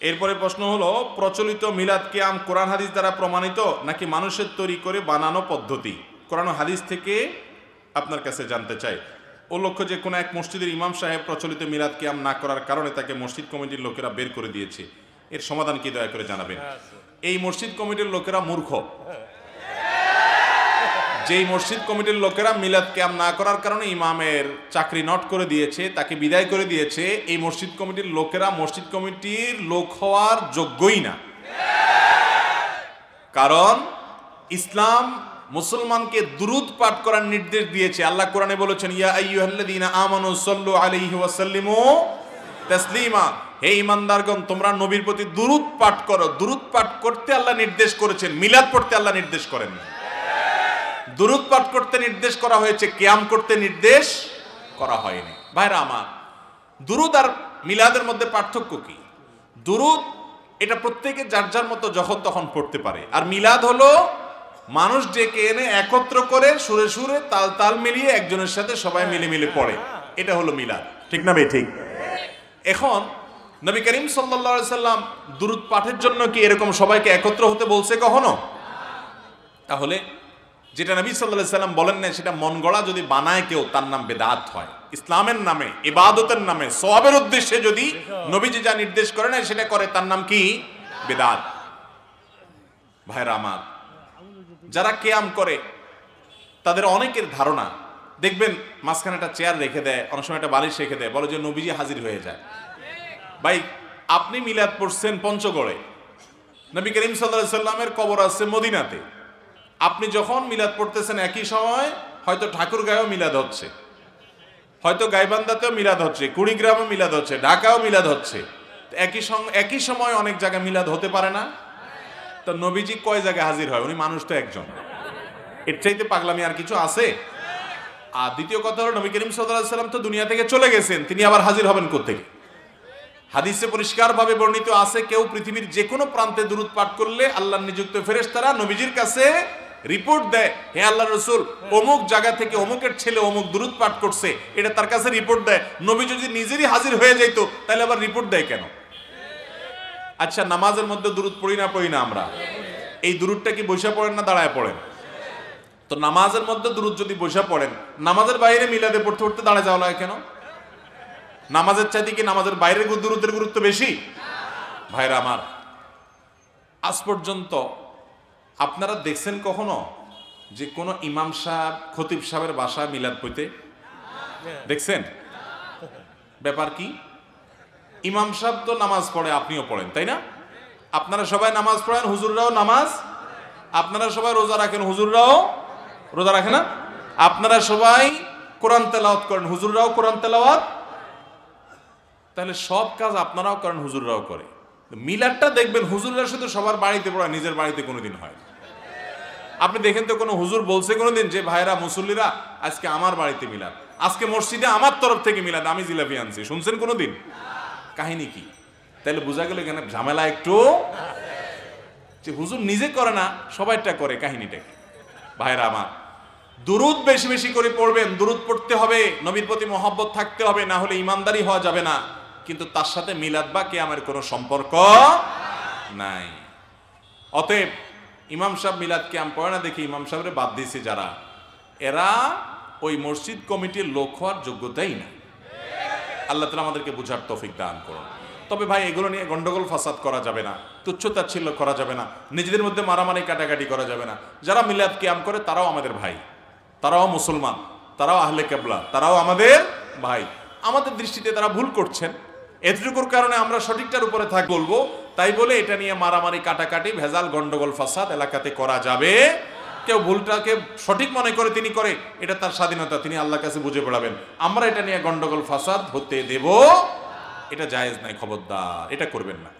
এরপরে প্রশ্ন হলো, প্রচলিত মিলাদ কিয়াম কোরআন হাদিস দ্বারা প্রমাণিত নাকি মানুষের তৈরি করে বানানো পদ্ধতি? কোরআন হাদিস থেকে আপনার কাছে জানতে চাই। ও লক্ষ্য যে কোনো এক মসজিদের ইমাম সাহেব প্রচলিত মিলাদ কিয়াম না করার কারণে তাকে মসজিদ কমিটির লোকেরা বের করে দিয়েছে, এর সমাধান কি দয়া করে জানাবেন। এই মসজিদ কমিটির লোকেরা মূর্খ। যেই মসজিদ কমিটির লোকেরা মিলাদ কিয়াম না করার কারণে ইমামের চাকরি নট করে দিয়েছে, তাকে বিদায় করে দিয়েছে, এই মসজিদ কমিটির লোকেরা মসজিদ কমিটির লোক হওয়ার যোগ্যই না। কারণ ইসলাম মুসলমানকে দুরূদ পাঠ করার নির্দেশ দিয়েছে। আল্লাহ কোরআনে বলেছেন, ইয়া আইয়ুহাল্লাযীনা আমানু সাল্লু আলাইহি ওয়া সাল্লিমু তাসলিমা, হে ঈমানদারগণ তোমরা নবীর প্রতি দুরূদ পাঠ করো। দুরূদ পাঠ করতে আল্লাহ নির্দেশ করেছেন, মিলাদ পড়তে আল্লাহ নির্দেশ করেন না। দুরূদ পাঠ করতে নির্দেশ করা হয়েছে, কিয়াম করতে নির্দেশ করা হয়নি। ভাইরা আমার, দুরূদ আর মিলাদের মধ্যে পার্থক্য কি? দুরূদ এটা প্রত্যেকে যার যার মতো যখন তখন পড়তে পারে, আর মিলাদ হলো মানুষ ডেকে এনে একত্র করে সুরে সুরে তাল তাল মিলিয়ে একজনের সাথে সবাই মিলে মিলে পড়ে, এটা হলো মিলাদ। ঠিক না ভাই? ঠিক। এখন নবী করিম সাল্লাল্লাহু আলাইহি সাল্লাম দুরূদ পাঠের জন্য কি এরকম সবাইকে একত্র হতে বলছে কখনো? তাহলে যেটা নবী সাল্লাল্লাহু আলাইহি সাল্লাম বলেন না, সেটা মন গড়া যদি বানায় কেউ, তার নাম বেদাত হয়। ইসলামের নামে, ইবাদতের নামে, সওয়াবের উদ্দেশ্যে যদি নবীজি যা নির্দেশ করে না সেটা করে, তার নাম কি? বেদাত। ভাইরা আমার, যারা কিয়াম করে তাদের অনেকের ধারণা, দেখবেন মাঝখানে একটা চেয়ার রেখে দেয়, অনেক সময় একটা বালিশ রেখে দেয়, বলে যে নবীজি হাজির হয়ে যায়। ভাই, আপনি মিলাদ পড়ছেন পঞ্চগড়ে, নবী করিম সাল্লাল্লাহু আলাইহি সাল্লামের কবর আছে মদিনাতে। আপনি যখন মিলাদ পড়তেছেন একই সময় হয়তো ঠাকুরগাঁয়েও মিলাদ হচ্ছে, হয়তো গাইবান্ধাতেও মিলাদ হচ্ছে, কুড়িগ্রামে মিলাদ হচ্ছে, ঢাকাও মিলাদ হচ্ছে। একই সময় অনেক জায়গায় মিলাদ হতে পারে না? তো নবীজি কয় জায়গায় হাজির হয়? উনি মানুষ তো একজন, এর চাইতে পাগলামি আর কিছু আছে? আর দ্বিতীয় কথা হলো, নবী করিম সাল্লাল্লাহু আলাইহি সাল্লাম তো দুনিয়া থেকে চলে গেছেন, তিনি আবার হাজির হবেন কোত্থেকে? হাদিসে পরিষ্কারভাবে বর্ণিত আছে, কেউ পৃথিবীর যে কোনো প্রান্তে দুরূদ পাঠ করলে আল্লাহর নিযুক্ত ফেরেশতারা নবীজির কাছে রিপোর্ট দেয়, হে আল্লাহর রাসূল, অমুক জায়গা থেকে অমুকের ছেলে অমুক দুরূদ পাঠ করছে, এটা তার কাছে রিপোর্ট দেয়। নবী যদি নিজেরই হাজির হয়ে যাইতো তাহলে আবার রিপোর্ট দেয় কেন? আচ্ছা, নামাজের মধ্যে দুরূদ পড়ি না আমরা? এই দুরূদটা কি বসে পড়েন না দাঁড়ায় পড়েন? তো নামাজের মধ্যে দুরূদ যদি বসে পড়েন, নামাজের বাইরে মিলাদে পড়তে পড়তে দাঁড়ায় যাওয়া লাগে কেন? নামাজের চাইতে কি নামাজের বাইরের দুরূদের গুরুত্ব বেশি? ভাইরা আমার, আজ পর্যন্ত আপনারা দেখছেন কখনো যে কোনো ইমাম সাহেব, খতিব সাহেবের বাসায় মিলাদ পড়তে দেখছেন? ব্যাপার কি? ইমাম সাহেব তো নামাজ পড়ে, আপনিও পড়েন, তাই না? আপনারা সবাই নামাজ পড়েন, হুজুররাও নামাজ। আপনারা সবাই রোজা রাখেন, হুজুররাও রোজা রাখে না? আপনারা সবাই কোরআন তেলাওয়াত করেন, হুজুররাও কোরআন তেলাওয়াত। তাহলে সব কাজ আপনারাও করেন, হুজুররাও করে। মিলাদটা দেখবেন হুজুররা শুধু সবার বাড়িতে পড়ে, নিজের বাড়িতে কোনোদিন হয়। আপনি দেখেন তো কোনো হুজুর বলছে কোনোদিন যে ভাইরা মুসল্লিরা আজকে আমার বাড়িতে মিলাদ, আজকে মসজিদে আমার তরফ থেকে মিলাদ, আমি জিলাপি আনছি? শুনছেন কোনোদিন? কাহিনী কি? তাহলে বোঝা গেল এখানে ঝামেলা একটু, যে হুজুর নিজে করে না, সবাইটা করে, কাহিনীটা কি? ভাইরা আমার, দুরূদ বেশি বেশি করে পড়বেন, দুরূদ পড়তে হবে, নবীর প্রতি মহব্বত থাকতে হবে, না হলে ইমানদারি হওয়া যাবে না। কিন্তু তার সাথে মিলাদ বা কিয়ামের কোনো সম্পর্ক নাই। অতএব ইমাম সাহেব মিলাদ কিয়াম পড়ে না দেখি ইমাম সাহেবরে বাদ দিয়েছে যারা, এরা ওই মসজিদ কমিটির লোক হওয়ার যোগ্যতাই না। আল্লাহ তাআলা আমাদেরকে বুঝার তৌফিক দান করুন। তবে ভাই, এগুলো নিয়ে গন্ডগোল ফাসাদ করা যাবে না, তুচ্ছতাচ্ছিল্য করা যাবে না, নিজেদের মধ্যে মারামারি কাটাকাটি করা যাবে না। যারা মিলাদ কিয়াম করে তারাও আমাদের ভাই, তারাও মুসলমান, তারাও আহলে কিবলা, তারাও আমাদের ভাই। আমাদের দৃষ্টিতে তারা ভুল করছেন, এতটুকুর কারণে আমরা সঠিকটার উপরে থাক বলবো, তাই বলে এটা নিয়ে মারামারি কাটাকাটি ভেজাল গন্ডগোল ফাসাদ এলাকাতে করা যাবে। কেউ ভুলটাকে সঠিক মনে করে তিনি করে, এটা তার স্বাধীনতা, তিনি আল্লাহর কাছে বুঝে পড়াবেন। আমরা এটা নিয়ে গন্ডগোল ফাসাদ হতে দেব, এটা জায়েজ নাই, খবরদার, এটা করবেন না।